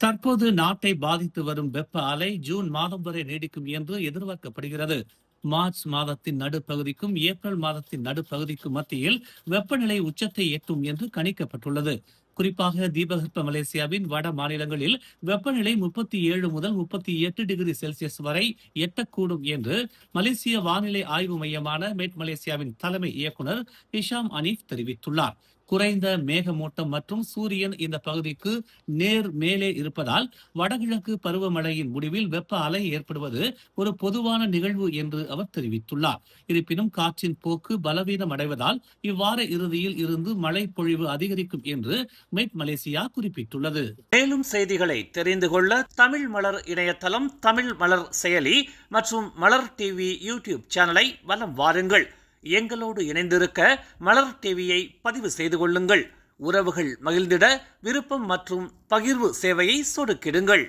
தற்போது நாட்டை பாதித்து வரும் வெப்ப அலை ஜூன் மாதம் வரை நீடிக்கும் என்று எதிர்பார்க்கப்படுகிறது. மார்ச் மாதத்தின் நடுப்பகுதிக்கும் ஏப்ரல் மாதத்தின் நடுப்பகுதிக்கும் மத்தியில் வெப்பநிலை உச்சத்தை எட்டும் என்று கணிக்கப்பட்டுள்ளது. குறிப்பாக தீபகற்ப மலேசியாவின் வட மாநிலங்களில் வெப்பநிலை 37 முதல் 38 டிகிரி செல்சியஸ் வரை எட்டக்கூடும் என்று மலேசிய வானிலை ஆய்வு மையமான மெட் மலேசியாவின் தலைமை இயக்குனர் ஹிஷாம் அனீப் தெரிவித்துள்ளார். குறைந்த மேகமூட்டம் மற்றும் சூரியன் இந்த பகுதிக்கு நேர் மேலே இருப்பதால் வடகிழக்கு பருவமழையின் முடிவில் வெப்ப அலை ஏற்படுவது ஒரு பொதுவான நிகழ்வு என்று அவர் தெரிவித்துள்ளார். இருப்பினும் காற்றின் போக்கு பலவீனம் அடைவதால் இவ்வார இறுதியில் இருந்து மழை பொழிவு அதிகரிக்கும் என்று மெட் மலேசியா குறிப்பிட்டுள்ளது. மேலும் செய்திகளை தெரிந்து கொள்ள தமிழ் மலர் இணையதளம், தமிழ் மலர் செயலி மற்றும் மலர் டிவி யூடியூப் சேனலை வலம் வாருங்கள். எங்களோடு இணைந்திருக்க மலர் டிவியை பதிவு செய்து கொள்ளுங்கள். உறவுகள் மகிழ்ந்திட விருப்பம் மற்றும் பகிர்வு சேவையை சொடுக்கிடுங்கள்.